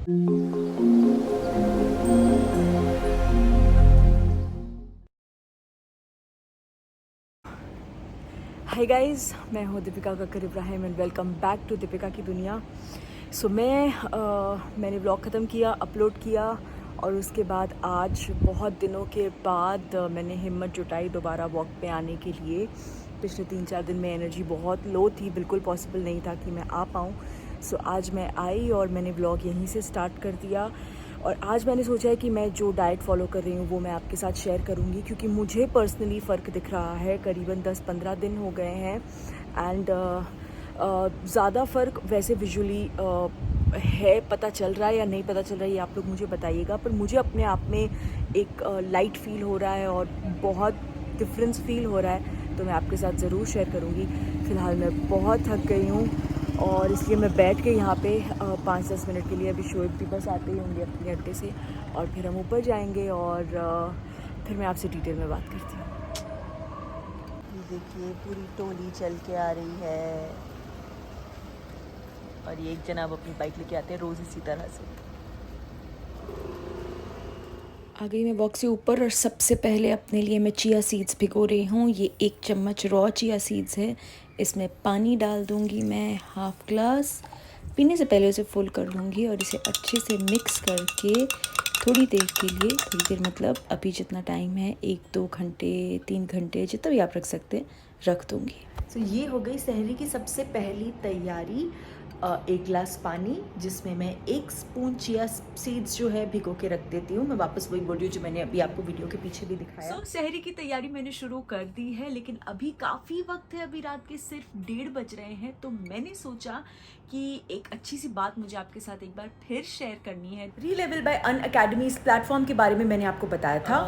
हाय guys, मैं हूँ Dipika Kakar Ibrahim and welcome back to Dipika की दुनिया। मैंने व्लॉग ख़त्म किया, अपलोड किया और उसके बाद आज बहुत दिनों के बाद मैंने हिम्मत जुटाई दोबारा वॉक पे आने के लिए। पिछले 3-4 दिन में एनर्जी बहुत लो थी, बिल्कुल पॉसिबल नहीं था कि मैं आ पाऊँ। आज मैं आई और मैंने व्लॉग यहीं से स्टार्ट कर दिया। और आज मैंने सोचा है कि मैं जो डाइट फॉलो कर रही हूँ वो मैं आपके साथ शेयर करूँगी, क्योंकि मुझे पर्सनली फ़र्क दिख रहा है। करीबन 10-15 दिन हो गए हैं एंड ज़्यादा फ़र्क वैसे विजुअली है, पता चल रहा है या नहीं पता चल रहा है ये आप लोग मुझे बताइएगा, पर मुझे अपने आप में एक लाइट फील हो रहा है और बहुत डिफरेंस फील हो रहा है, तो मैं आपके साथ ज़रूर शेयर करूँगी। फ़िलहाल मैं बहुत थक गई हूँ और इसलिए मैं बैठ के यहाँ पे 5-10 मिनट के लिए, अभी शोएब भी बस आते ही होंगे अपने अड्डे से और फिर हम ऊपर जाएंगे और फिर मैं आपसे डिटेल में बात करती हूँ। ये देखिए पूरी टोली चल के आ रही है और ये एक जनाब अपनी बाइक लेके आते हैं रोज़ इसी तरह से। आ गई मैं वॉक से ऊपर और सबसे पहले अपने लिए मैं चिया सीड्स भिगो रही हूँ। ये 1 चम्मच रॉ चिया सीड्स है। इसमें पानी डाल दूँगी मैं हाफ़ ग्लास। पीने से पहले उसे फुल कर लूँगी और इसे अच्छे से मिक्स करके थोड़ी देर के लिए, थोड़ी देर मतलब अभी जितना टाइम है 1-2 घंटे 3 घंटे जितना भी आप रख सकते हैं, रख दूँगी। तो ये हो गई सहरी की सबसे पहली तैयारी। 1 गिलास पानी जिसमें मैं 1 स्पून चिया सीड्स जो है भिगो के रख देती हूँ। मैं वापस वही बोल रही हूँ जो मैंने अभी आपको वीडियो के पीछे भी दिखाया। सहरी की तैयारी मैंने शुरू कर दी है, लेकिन अभी काफ़ी वक्त है, अभी रात के सिर्फ 1:30 बज रहे हैं। तो मैंने सोचा कि एक अच्छी सी बात मुझे आपके साथ एक बार फिर शेयर करनी है। रीलेवल बाय अनअकैडमी इस प्लेटफॉर्म के बारे में मैंने आपको बताया था,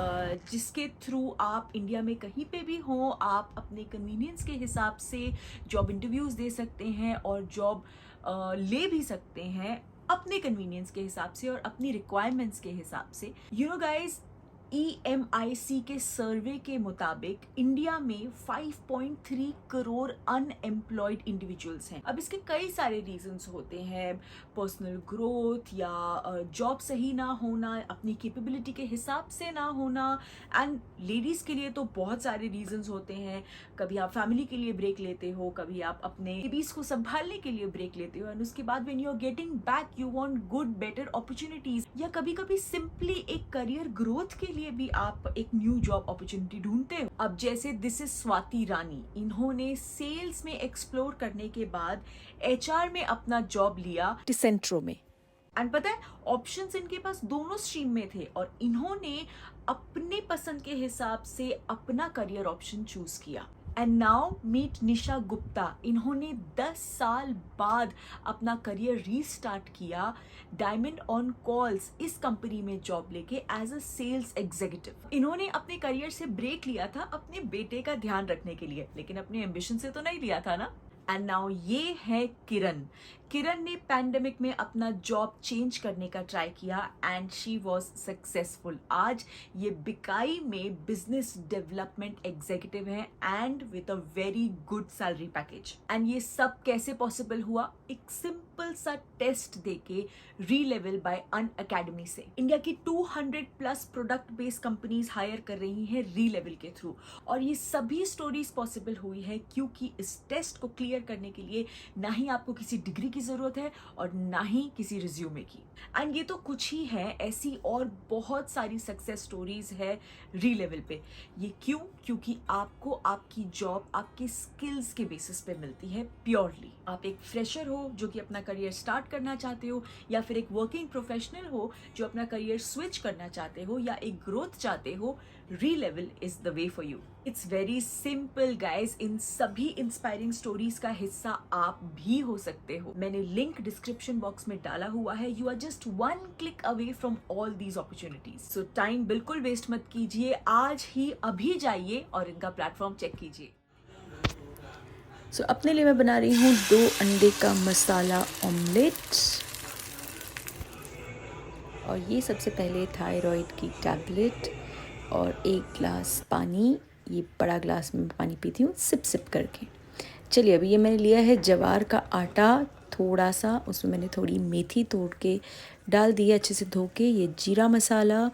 जिसके थ्रू आप इंडिया में कहीं पे भी हो, आप अपने कन्वीनियंस के हिसाब से जॉब इंटरव्यूज़ दे सकते हैं और जॉब ले भी सकते हैं अपने कन्वीनियंस के हिसाब से और अपनी रिक्वायरमेंट्स के हिसाब से। यू नो गाइज, EMIC के सर्वे के मुताबिक इंडिया में 5.3 करोड़ अनएम्प्लॉयड इंडिविजुअल्स हैं। अब इसके कई सारे रीजंस होते हैं, पर्सनल ग्रोथ या जॉब सही ना होना, अपनी कैपेबिलिटी के हिसाब से ना होना, एंड लेडीज़ के लिए तो बहुत सारे रीजंस होते हैं। कभी आप फैमिली के लिए ब्रेक लेते हो, कभी आप अपने बेबीज को संभालने के लिए ब्रेक लेते हो, एंड उसके बाद when you are getting back you want good better opportunities, या कभी कभी सिंपली एक करियर ग्रोथ के लिए भी आप एक न्यू जॉब अपॉर्चुनिटी ढूंढते हो। अब जैसे दिस इज स्वाति रानी, इन्होंने सेल्स में एक्सप्लोर करने के बाद HR में अपना जॉब लिया सेंट्रो में। एंड पता है, ऑप्शंस इनके पास दोनों स्ट्रीम में थे और इन्होंने अपने पसंद के हिसाब से अपना करियर ऑप्शन चूज किया। एंड नाउ मीट निशा गुप्ता, इन्होंने 10 साल बाद अपना करियर रीस्टार्ट किया डायमंड ऑन कॉल्स इस कंपनी में जॉब लेके एज अ सेल्स एग्जीक्यूटिव। इन्होंने अपने करियर से ब्रेक लिया था अपने बेटे का ध्यान रखने के लिए, लेकिन अपने एम्बिशन से तो नहीं लिया था ना। एंड नाउ ये है किरण। किरण ने पैंडेमिक में अपना जॉब चेंज करने का ट्राई किया एंड शी वॉज सक्सेसफुल। आज ये बिकाई में बिजनेस डेवलपमेंट एग्जीक्यूटिव है and with a very good salary package. And ये सब कैसे पॉसिबल हुआ? एक सिंपल सा टेस्ट देके रीलेवल बाय अनअकैडमी से। इंडिया की 200+ प्रोडक्ट बेस्ड कंपनीज हायर कर रही हैं रीलेवल के थ्रू, और ये सभी स्टोरीज पॉसिबल हुई है क्योंकि इस टेस्ट को क्लियर करने के लिए ना ही आपको किसी डिग्री की जरूरत है और ना ही किसी रिज्यूमे की। एंड ये तो कुछ ही है, ऐसी और बहुत सारी सक्सेस स्टोरीज है रीलेवल पे। ये क्यों? क्योंकि आपको आपकी जॉब आपके स्किल्स के बेसिस पे मिलती है प्योरली। आप एक फ्रेशर हो जो कि अपना करियर स्टार्ट करना चाहते हो, या फिर एक वर्किंग प्रोफेशनल हो जो अपना करियर स्विच करना चाहते हो, या एक ग्रोथ चाहते हो, Relevel is the way for you. It's very simple guys. इन सभी इंस्पायरिंग स्टोरीज का हिस्सा आप भी हो सकते हो। मैंने लिंक डिस्क्रिप्शन बॉक्स में डाला हुआ है। You are just 1 click away from all these opportunities. So time बिल्कुल वेस्ट मत कीजिए, आज ही अभी जाइए और इनका प्लेटफॉर्म चेक कीजिए। सो अपने लिए मैं बना रही हूँ 2 अंडे का मसाला ऑमलेट, और ये सबसे पहले थायराइड की टैबलेट और 1 गिलास पानी। ये बड़ा ग्लास में पानी पीती हूँ सिप सिप करके। चलिए, अभी ये मैंने लिया है जवार का आटा थोड़ा सा उसमें मैंने थोड़ी मेथी तोड़ के डाल दी है अच्छे से धो के। ये जीरा मसाला,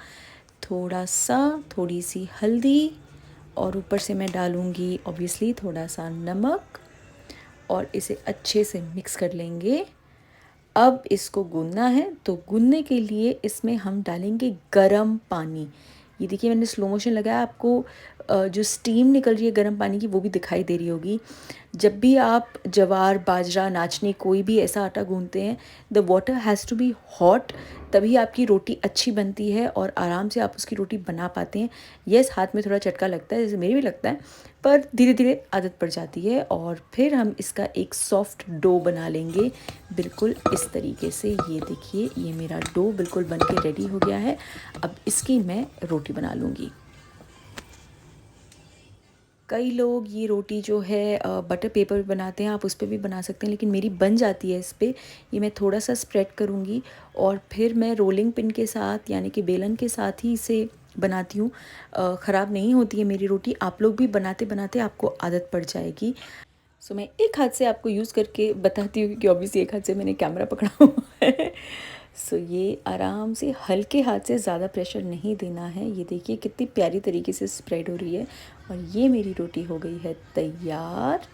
थोड़ी सी हल्दी, और ऊपर से मैं डालूँगी ऑब्वियसली थोड़ा सा नमक, और इसे अच्छे से मिक्स कर लेंगे। अब इसको गूँधना है, तो गूँधने के लिए इसमें हम डालेंगे गरम पानी। ये देखिए मैंने स्लो मोशन लगाया, आपको जो स्टीम निकल रही है गर्म पानी की वो भी दिखाई दे रही होगी। जब भी आप जवार, बाजरा, नाचनी कोई भी ऐसा आटा गूँधते हैं, the water has to be hot, तभी आपकी रोटी अच्छी बनती है और आराम से आप उसकी रोटी बना पाते हैं। यस, हाथ में थोड़ा चटका लगता है, जैसे मेरे भी लगता है, पर धीरे धीरे आदत पड़ जाती है। और फिर हम इसका एक सॉफ्ट डो बना लेंगे बिल्कुल इस तरीके से। ये देखिए, ये मेरा डो बिल्कुल बन के रेडी हो गया है। अब इसकी मैं रोटी बना लूँगी। कई लोग ये रोटी जो है बटर पेपर पे बनाते हैं, आप उस पर भी बना सकते हैं, लेकिन मेरी बन जाती है इस पर। ये मैं थोड़ा सा स्प्रेड करूँगी और फिर मैं रोलिंग पिन के साथ यानी कि बेलन के साथ ही इसे बनाती हूँ। ख़राब नहीं होती है मेरी रोटी। आप लोग भी बनाते बनाते आपको आदत पड़ जाएगी। सो मैं एक हाथ से आपको यूज़ करके बताती हूँ, क्योंकि ऑब्वियसली एक हाथ से मैंने कैमरा पकड़ा हुआ है। सो ये आराम से हल्के हाथ से, ज़्यादा प्रेशर नहीं देना है। ये देखिए कितनी प्यारी तरीके से स्प्रेड हो रही है और ये मेरी रोटी हो गई है तैयार।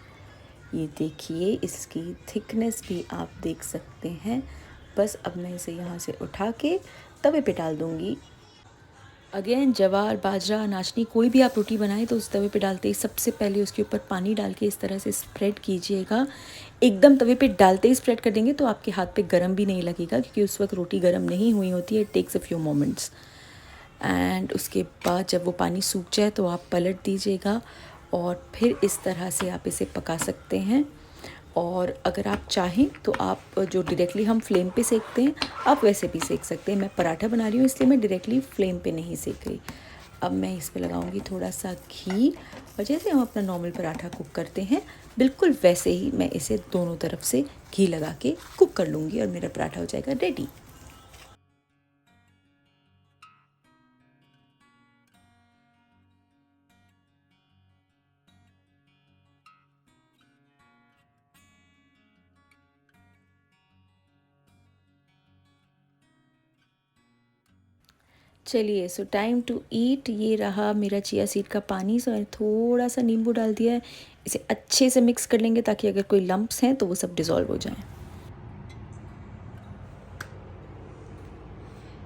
ये देखिए, इसकी थिकनेस भी आप देख सकते हैं। बस अब मैं इसे यहाँ से उठा के तवे पे डाल दूँगी। अगेन, जवार, बाजरा, नाचनी कोई भी आप रोटी बनाएं तो उस तवे पे डालते ही सबसे पहले उसके ऊपर पानी डाल के इस तरह से स्प्रेड कीजिएगा। एकदम तवे पे डालते ही स्प्रेड कर देंगे तो आपके हाथ पे गरम भी नहीं लगेगा, क्योंकि उस वक्त रोटी गरम नहीं हुई होती है। It takes a few moments. And उसके बाद जब वो पानी सूख जाए तो आप पलट दीजिएगा और फिर इस तरह से आप इसे पका सकते हैं। और अगर आप चाहें तो आप जो डायरेक्टली हम फ्लेम पे सेकते हैं, आप वैसे भी सेक सकते हैं। मैं पराठा बना रही हूँ इसलिए मैं डायरेक्टली फ्लेम पे नहीं सेक रही। अब मैं इस पे लगाऊंगी थोड़ा सा घी, और जैसे हम अपना नॉर्मल पराठा कुक करते हैं बिल्कुल वैसे ही मैं इसे दोनों तरफ से घी लगा के कुक कर लूँगी और मेरा पराठा हो जाएगा रेडी। चलिए, सो टाइम टू ईट। ये रहा मेरा चिया सीड का पानी। सो मैंने थोड़ा सा नींबू डाल दिया है। इसे अच्छे से मिक्स कर लेंगे ताकि अगर कोई लम्प्स हैं तो वो सब डिज़ोल्व हो जाएं।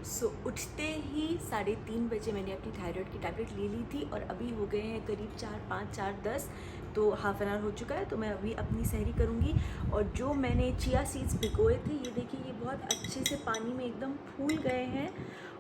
सो उठते ही 3:30 बजे मैंने अपनी थायराइड की टैबलेट ले ली थी और अभी हो गए हैं करीब 4:05, 4:10, तो हाफ एन आवर हो चुका है। तो मैं अभी अपनी सहरी करूँगी। और जो मैंने चिया सीड्स भिगोए थे, ये देखिए ये बहुत अच्छे से पानी में एकदम फूल गए हैं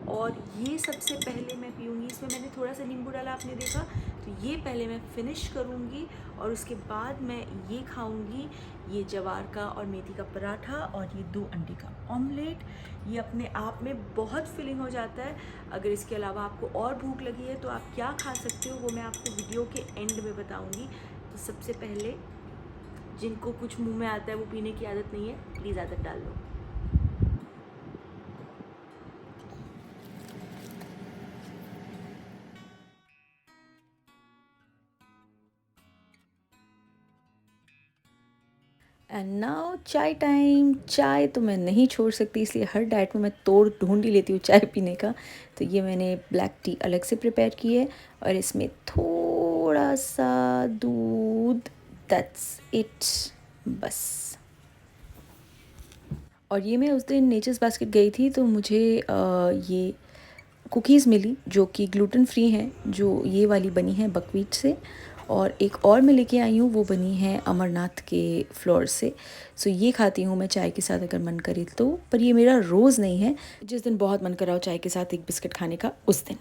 और ये सबसे पहले मैं पीऊँगी। इसमें मैंने थोड़ा सा नींबू डाला, आपने देखा, तो ये पहले मैं फिनिश करूँगी और उसके बाद मैं ये खाऊँगी, ये जवार का और मेथी का पराठा और ये 2 अंडे का ऑमलेट। ये अपने आप में बहुत फिलिंग हो जाता है। अगर इसके अलावा आपको और भूख लगी है तो आप क्या खा सकते हो वो मैं आपको वीडियो के एंड में बताऊँगी। तो सबसे पहले, जिनको कुछ मुँह में आता है वो पीने की आदत नहीं है, प्लीज़ आदत डाल लो। एंड नाउ चाय टाइम। चाय तो मैं नहीं छोड़ सकती, इसलिए हर डाइट में मैं तोड़ ढूंढ ही लेती हूँ चाय पीने का। तो ये मैंने ब्लैक टी अलग से प्रिपेयर की है और इसमें थोड़ा सा दूध, दैट्स इट, बस। और ये मैं उस दिन नेचर्स बास्केट गई थी तो मुझे ये कुकीज़ मिली जो कि ग्लूटेन फ्री हैं, जो ये वाली बनी है बकवीट से। और एक और मैं लेके आई हूँ, वो बनी है अमरनाथ के फ्लोर से। सो ये खाती हूँ मैं चाय के साथ अगर मन करे तो, पर ये मेरा रोज़ नहीं है। जिस दिन बहुत मन करा हो चाय के साथ एक बिस्किट खाने का, उस दिन।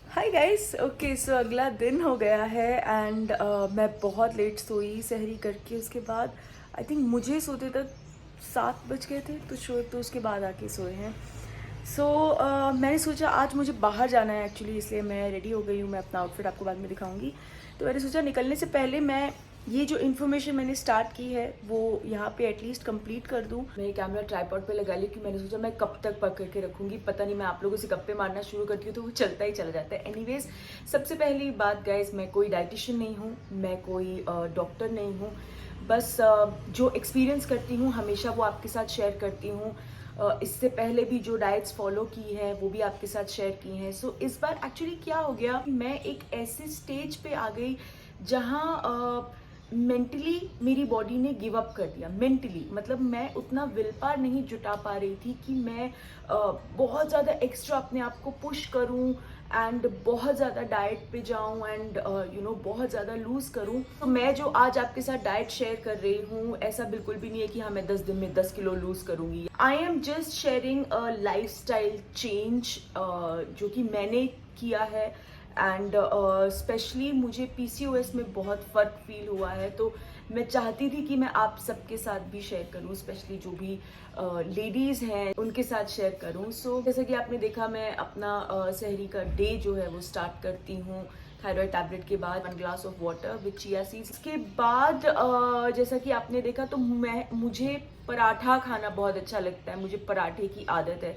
हाय गाइस, ओके, सो अगला दिन हो गया है एंड मैं बहुत लेट सोई सहरी करके। उसके बाद आई थिंक मुझे सोते तक 7 बज गए थे, तो उसके बाद आके सोए हैं। सो मैंने सोचा आज मुझे बाहर जाना है एक्चुअली, इसलिए मैं रेडी हो गई हूँ। मैं अपना आउटफिट आपको बाद में दिखाऊंगी। तो मैंने सोचा निकलने से पहले मैं ये जो इन्फॉर्मेशन मैंने स्टार्ट की है वो यहाँ पे एटलीस्ट कंप्लीट कर दूँ। मैं कैमरा ट्राइपॉड पे लगा ली क्योंकि मैंने सोचा मैं कब तक पकड़ के रखूँगी, पता नहीं मैं आप लोगों से गप्पे मारना शुरू करती हूँ तो वो चलता ही चला जाता है। एनीवेज, सबसे पहली बात गाइस, मैं कोई डाइटिशियन नहीं हूँ, मैं कोई डॉक्टर नहीं हूँ, बस जो एक्सपीरियंस करती हूँ हमेशा वो आपके साथ शेयर करती हूँ। इससे पहले भी जो डाइट्स फॉलो की है वो भी आपके साथ शेयर की हैं। सो इस बार एक्चुअली क्या हो गया, मैं एक ऐसे स्टेज पे आ गई जहाँ मेंटली मेरी बॉडी ने गिव अप कर दिया। मेंटली मतलब मैं उतना विल पावर नहीं जुटा पा रही थी कि मैं बहुत ज़्यादा एक्स्ट्रा अपने आप को पुश करूं एंड बहुत ज़्यादा डाइट पे जाऊं एंड बहुत ज़्यादा लूज़ करूं। तो मैं जो आज आपके साथ डाइट शेयर कर रही हूँ, ऐसा बिल्कुल भी नहीं है कि हाँ मैं 10 दिन में 10 किलो लूज़ करूँगी। I am just sharing a life style change जो कि मैंने किया है एंड स्पेशली मुझे पीसीओएस में बहुत फ़र्क फील हुआ है, तो मैं चाहती थी कि मैं आप सबके साथ भी शेयर करूं, स्पेशली जो भी लेडीज़ हैं उनके साथ शेयर करूं। सो जैसा कि आपने देखा, मैं अपना सहरी का डे जो है वो स्टार्ट करती हूँ थायराइड टैबलेट के बाद 1 glass of water with chia seeds. इसके बाद जैसा कि आपने देखा तो मुझे पराठा खाना बहुत अच्छा लगता है, मुझे पराठे की आदत है,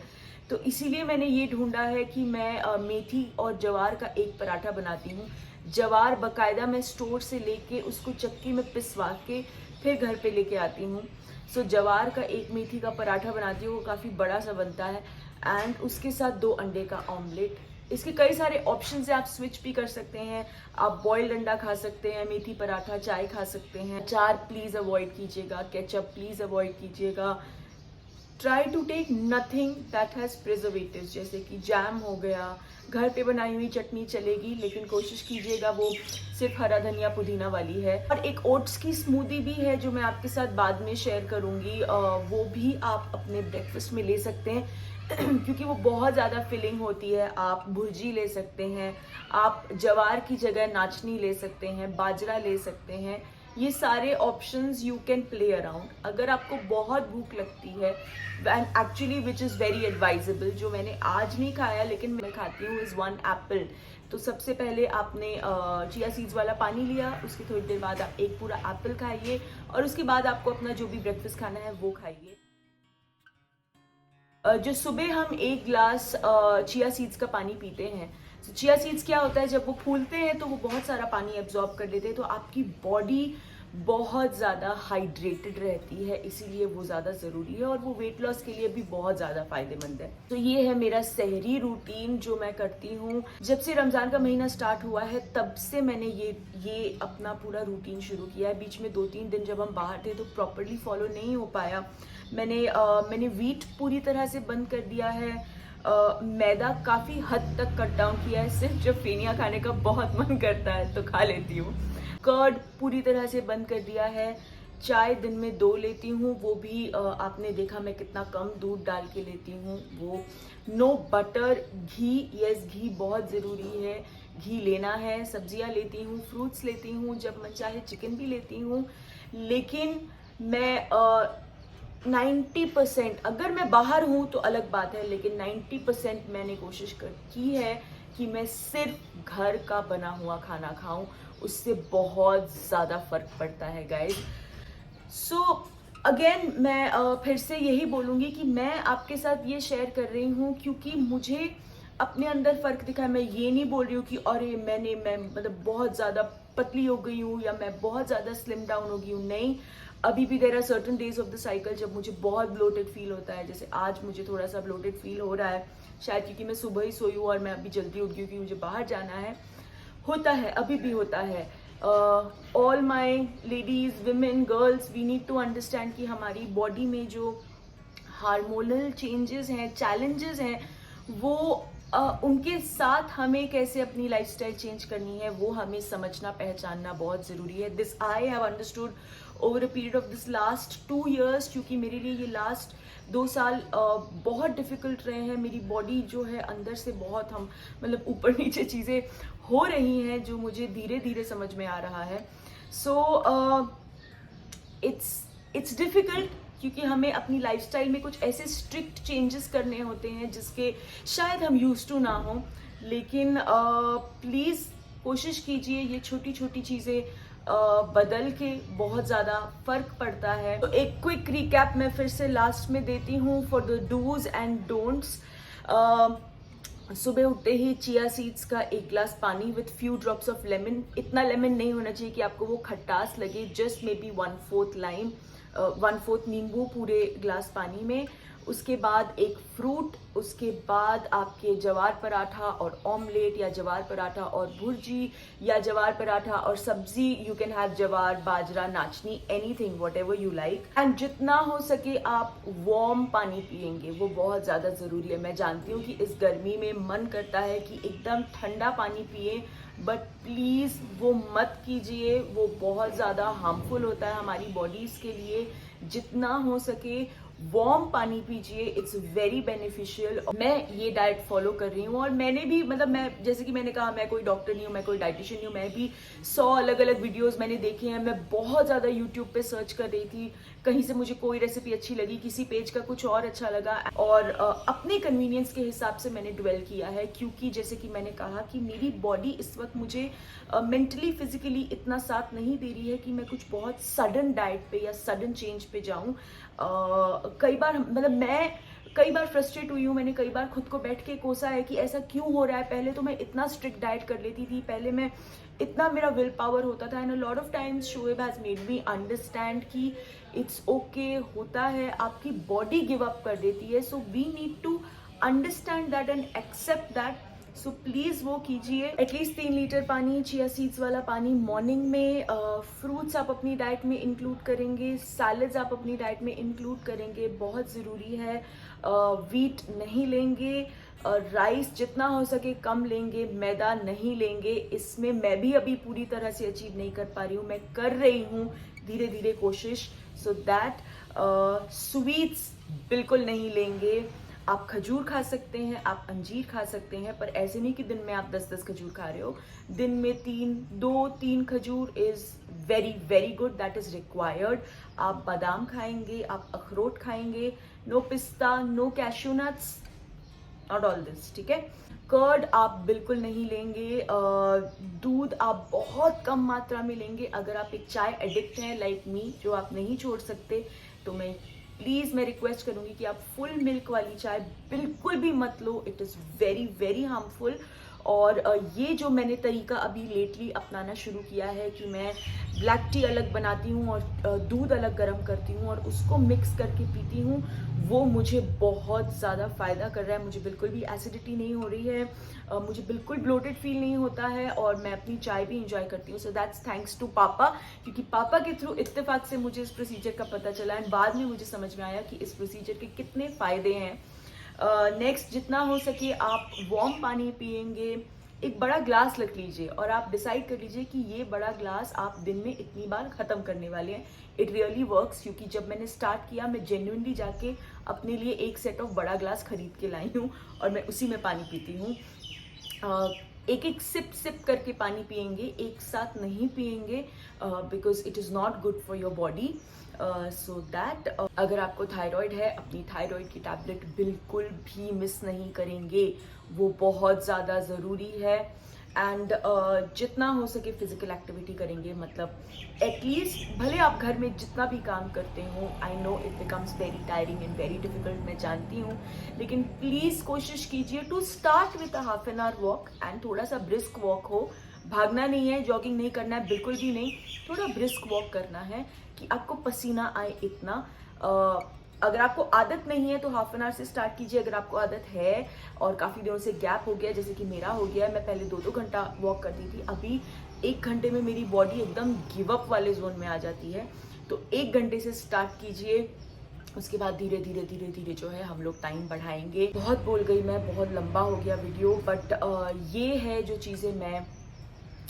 तो इसीलिए मैंने ये ढूंढा है कि मैं मेथी और जवार का एक पराठा बनाती हूँ। जवार बकायदा मैं स्टोर से लेके उसको चक्की में पिसवा के फिर घर पे लेके आती हूँ। सो जवार का एक मेथी का पराठा बनाती हूँ, वो काफ़ी बड़ा सा बनता है एंड उसके साथ 2 अंडे का ऑमलेट। इसके कई सारे ऑप्शन है, आप स्विच भी कर सकते हैं, आप बॉइल्ड अंडा खा सकते हैं, मेथी पराठा चाय खा सकते हैं। अचार प्लीज़ अवॉइड कीजिएगा, केचप प्लीज़ अवॉइड कीजिएगा। Try to take nothing that has preservatives, जैसे कि जैम हो गया, घर पे बनाई हुई चटनी चलेगी, लेकिन कोशिश कीजिएगा वो सिर्फ हरा धनिया पुदीना वाली है। और एक ओट्स की स्मूदी भी है जो मैं आपके साथ बाद में शेयर करूँगी, वो भी आप अपने ब्रेकफास्ट में ले सकते हैं क्योंकि वो बहुत ज़्यादा फिलिंग होती है। आप भुर्जी ले सकते हैं, आप जवार की जगह नाचनी ले सकते हैं, बाजरा ले सकते हैं। ये सारे options you can play around. अगर आपको बहुत भूख लगती है, and actually which is very advisable, जो मैंने आज नहीं खाया लेकिन मैं खाती हूँ, इज़ 1 एप्पल। तो सबसे पहले आपने चिया सीड्स वाला पानी लिया, उसके थोड़ी देर बाद आप एक पूरा एप्पल खाइए और उसके बाद आपको अपना जो भी ब्रेकफास्ट खाना है वो खाइए। जो सुबह हम 1 ग्लास चिया सीड्स का पानी पीते हैं, तो चिया सीड्स क्या होता है, जब वो फूलते हैं तो वो बहुत सारा पानी एब्जॉर्ब कर लेते हैं, तो आपकी बॉडी बहुत ज़्यादा हाइड्रेटेड रहती है, इसीलिए वो ज़्यादा ज़रूरी है और वो वेट लॉस के लिए भी बहुत ज़्यादा फायदेमंद है। तो ये है मेरा सहरी रूटीन जो मैं करती हूँ। जब से रमज़ान का महीना स्टार्ट हुआ है तब से मैंने ये अपना पूरा रूटीन शुरू किया है। बीच में 2-3 दिन जब हम बाहर थे तो प्रॉपरली फॉलो नहीं हो पाया। मैंने वीट पूरी तरह से बंद कर दिया है, मैदा काफ़ी हद तक कट डाउन किया है, सिर्फ जब फेनिया खाने का बहुत मन करता है तो खा लेती हूँ। कर्ड पूरी तरह से बंद कर दिया है। चाय दिन में 2 लेती हूँ, वो भी आपने देखा मैं कितना कम दूध डाल के लेती हूँ। वो नो बटर, घी, यस घी बहुत ज़रूरी है, घी लेना है। सब्जियाँ लेती हूँ, फ्रूट्स लेती हूँ, जब मन चाहे चिकन भी लेती हूँ, लेकिन मैं 90%, अगर मैं बाहर हूँ तो अलग बात है, लेकिन 90% मैंने कोशिश की है कि मैं सिर्फ घर का बना हुआ खाना खाऊं। उससे बहुत ज़्यादा फ़र्क पड़ता है गाइस। सो अगेन मैं फिर से यही बोलूँगी कि मैं आपके साथ ये शेयर कर रही हूँ क्योंकि मुझे अपने अंदर फ़र्क दिखा है। मैं ये नहीं बोल रही हूँ कि अरे मैं मतलब बहुत ज़्यादा पतली हो गई हूँ या मैं बहुत ज़्यादा स्लिम डाउन हो गई हूँ, नहीं। अभी भी there are certain days of the cycle जब मुझे बहुत ब्लोटेड फील होता है, जैसे आज मुझे थोड़ा सा ब्लोटेड फील हो रहा है, शायद क्योंकि मैं सुबह ही सोई हूँ और मैं अभी जल्दी उठ गई हूँ क्योंकि मुझे बाहर जाना है। होता है, अभी भी होता है। All my ladies, women, girls, we need to understand कि हमारी बॉडी में जो हार्मोनल चेंजेस हैं, चैलेंजेस हैं, वो उनके साथ हमें कैसे अपनी लाइफस्टाइल चेंज करनी है वो हमें समझना, पहचानना बहुत ज़रूरी है। This I have understood over a period of this last 2 years, क्योंकि मेरे लिए ये लास्ट 2 साल बहुत डिफ़िकल्ट रहे हैं। मेरी बॉडी जो है अंदर से बहुत मतलब ऊपर नीचे चीज़ें हो रही हैं जो मुझे धीरे धीरे समझ में आ रहा है। सो इट्स डिफ़िकल्ट क्योंकि हमें अपनी लाइफस्टाइल में कुछ ऐसे स्ट्रिक्ट चेंजेस करने होते हैं जिसके शायद हम यूज टू ना हो, लेकिन प्लीज़ कोशिश कीजिए ये छोटी छोटी चीज़ें बदल के बहुत ज़्यादा फ़र्क पड़ता है। तो एक क्विक रिकैप मैं फिर से लास्ट में देती हूँ for the dos and don'ts. सुबह उठते ही चिया सीड्स का 1 ग्लास पानी with few drops of lemon. इतना लेमन नहीं होना चाहिए कि आपको वो खटास लगे, जस्ट मे बी 1/4 लाइम, 1/4 नींबू पूरे ग्लास पानी में। उसके बाद एक फ्रूट, उसके बाद आपके जवार पराठा और ऑमलेट, या जवार पराठा और भुर्जी, या जवार पराठा और सब्जी। यू कैन हैव जवार, बाजरा, नाचनी, anything, what ever you like. And जितना हो सके आप वार्म पानी पियेंगे, वो बहुत ज़्यादा ज़रूरी है। मैं जानती हूँ कि इस गर्मी में मन करता है कि एकदम ठंडा पानी पिए, बट प्लीज़ वो मत कीजिए, वो बहुत ज़्यादा हार्मफुल होता है हमारी बॉडीज़ के लिए। जितना हो सके वार्म पानी पीजिए, इट्स वेरी बेनिफिशियल। मैं ये डाइट फॉलो कर रही हूँ और मैंने भी, मतलब मैं, जैसे कि मैंने कहा, मैं कोई डॉक्टर नहीं हूँ, मैं कोई डाइटिशियन नहीं हूँ, मैं भी 100 अलग अलग वीडियोस मैंने देखे हैं। मैं बहुत ज़्यादा यूट्यूब पे सर्च कर रही थी, कहीं से मुझे कोई रेसिपी अच्छी लगी, किसी पेज का कुछ और अच्छा लगा, और अपने कन्वीनियंस के हिसाब से मैंने ड्वेल किया है। क्योंकि जैसे कि मैंने कहा कि मेरी बॉडी इस वक्त मुझे मेंटली फिजिकली इतना साथ नहीं दे रही है कि मैं कुछ बहुत सडन डाइट पे या सडन चेंज पे जाऊं। कई बार, मतलब मैं कई बार फ्रस्ट्रेट हुई हूँ, मैंने कई बार खुद को बैठ के कोसा है कि ऐसा क्यों हो रहा है। पहले तो मैं इतना स्ट्रिक्ट डाइट कर लेती थी, पहले मैं इतना, मेरा विल पावर होता था। And a lot of times Shoaib has made me understand कि इट्स ओके, होता है, आपकी बॉडी गिव अप कर देती है। So we need to understand that and accept that. So please वो कीजिए। एटलीस्ट 3 लीटर पानी, चिया सीड्स वाला पानी मॉर्निंग में। फ्रूट्स आप अपनी डाइट में इंक्लूड करेंगे, सैलड्स आप अपनी डाइट में इंक्लूड करेंगे, बहुत ज़रूरी है। वीट नहीं लेंगे, राइस जितना हो सके कम लेंगे, मैदा नहीं लेंगे। इसमें मैं भी अभी पूरी तरह से अचीव नहीं कर पा रही हूँ, मैं कर रही हूँ धीरे धीरे कोशिश। सो दैट स्वीट्स बिल्कुल नहीं लेंगे। आप खजूर खा सकते हैं, आप अंजीर खा सकते हैं, पर ऐसे नहीं कि दिन में आप 10-10 खजूर खा रहे हो। दिन में 2-3 खजूर is very very good, that is required. आप बादाम खाएंगे, आप अखरोट खाएंगे, नो पिस्ता, no cashew nuts, not all this, ठीक है। कर्ड आप बिल्कुल नहीं लेंगे। दूध आप बहुत कम मात्रा में लेंगे। अगर आप एक चाय एडिक्ट हैं लाइक मी, जो आप नहीं छोड़ सकते, तो मैं रिक्वेस्ट करूंगी कि आप फुल मिल्क वाली चाय बिल्कुल भी मत लो। It is very very harmful. और ये जो मैंने तरीका अभी लेटली अपनाना शुरू किया है कि मैं ब्लैक टी अलग बनाती हूँ और दूध अलग गर्म करती हूँ और उसको मिक्स करके पीती हूँ, वो मुझे बहुत ज़्यादा फ़ायदा कर रहा है। मुझे बिल्कुल भी एसिडिटी नहीं हो रही है, मुझे बिल्कुल ब्लोटेड फील नहीं होता है, और मैं अपनी चाय भी इंजॉय करती हूँ। सो दैट्स थैंक्स टू पापा, क्योंकि पापा के थ्रू इत्तेफाक से मुझे इस प्रोसीजर का पता चला एंड बाद में मुझे समझ में आया कि इस प्रोसीजर के कितने फ़ायदे हैं। नेक्स्ट, जितना हो सके आप वार्म पानी पियेंगे। एक बड़ा ग्लास रख लीजिए और आप डिसाइड कर लीजिए कि ये बड़ा ग्लास आप दिन में इतनी बार ख़त्म करने वाले हैं। इट रियली वर्क्स, क्योंकि जब मैंने स्टार्ट किया, मैं जेन्युइनली जाके अपने लिए एक सेट ऑफ बड़ा ग्लास खरीद के लाई हूँ और मैं उसी में पानी पीती हूँ। एक एक सिप करके पानी पियेंगे, एक साथ नहीं पियेंगे, because it is not good for your body. So that अगर आपको थायराइड है, अपनी थायराइड की टैबलेट बिल्कुल भी मिस नहीं करेंगे, वो बहुत ज़्यादा ज़रूरी है। एंड जितना हो सके फिजिकल एक्टिविटी करेंगे, मतलब एटलीस्ट, भले आप घर में जितना भी काम करते हो, I know it becomes very tiring and very difficult, मैं जानती हूँ, लेकिन प्लीज़ कोशिश कीजिए to start with a half an hour walk and थोड़ा सा ब्रिस्क वॉक हो। भागना नहीं है, जॉगिंग नहीं करना है, बिल्कुल भी नहीं, थोड़ा ब्रिस्क वॉक करना है कि आपको पसीना आए इतना। अगर आपको आदत नहीं है तो हाफ एन आवर से स्टार्ट कीजिए। अगर आपको आदत है और काफ़ी दिनों से गैप हो गया, जैसे कि मेरा हो गया, मैं पहले 2-2 घंटा वॉक करती थी, अभी 1 घंटे में मेरी बॉडी एकदम गिव अप वाले जोन में आ जाती है। तो 1 घंटे से स्टार्ट कीजिए, उसके बाद धीरे धीरे जो है हम लोग टाइम बढ़ाएंगे। बहुत बोल गई मैं, बहुत लंबा हो गया वीडियो, बट ये है जो चीज़ें मैं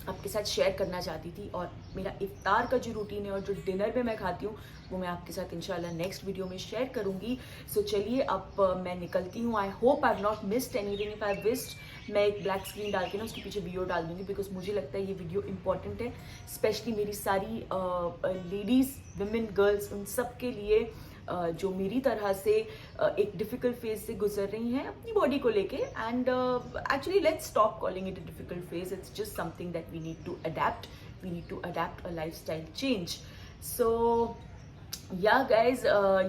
आपके साथ शेयर करना चाहती थी। और मेरा इफ्तार का जो रूटीन है और जो डिनर में मैं खाती हूँ, वो मैं आपके साथ इंशाल्लाह नेक्स्ट वीडियो में शेयर करूँगी। सो चलिए अब मैं निकलती हूँ। I hope I have not missed anything. If I wished, मैं एक ब्लैक स्क्रीन डाल के ना उसके पीछे वीडियो डाल दूँगी, बिकॉज मुझे लगता है ये वीडियो इंपॉर्टेंट है, स्पेशली मेरी सारी लेडीज़, विमेन, गर्ल्स, उन सब के लिए जो मेरी तरह से एक डिफ़िकल्ट फेज से गुजर रही हैं अपनी बॉडी को लेके। And actually let's stop calling it a difficult phase, it's just something that we need to adapt we need to adapt a lifestyle change. So yeah guys,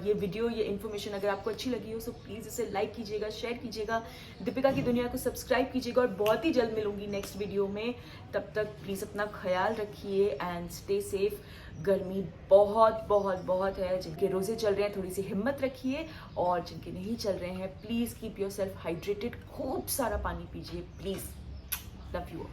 ये वीडियो, ये information अगर आपको अच्छी लगी हो, सो प्लीज़ इसे like कीजिएगा, share कीजिएगा, दीपिका की दुनिया को सब्सक्राइब कीजिएगा, और बहुत ही जल्द मिलूंगी नेक्स्ट वीडियो में. तब तक प्लीज़ अपना ख्याल रखिए एंड स्टे सेफ. गर्मी बहुत बहुत बहुत है. जिनके रोज़े चल रहे हैं थोड़ी सी हिम्मत रखिए, और जिनके नहीं चल रहे हैं please keep your self hydrated. खूब सारा पानी पीजिए प्लीज़. Love you.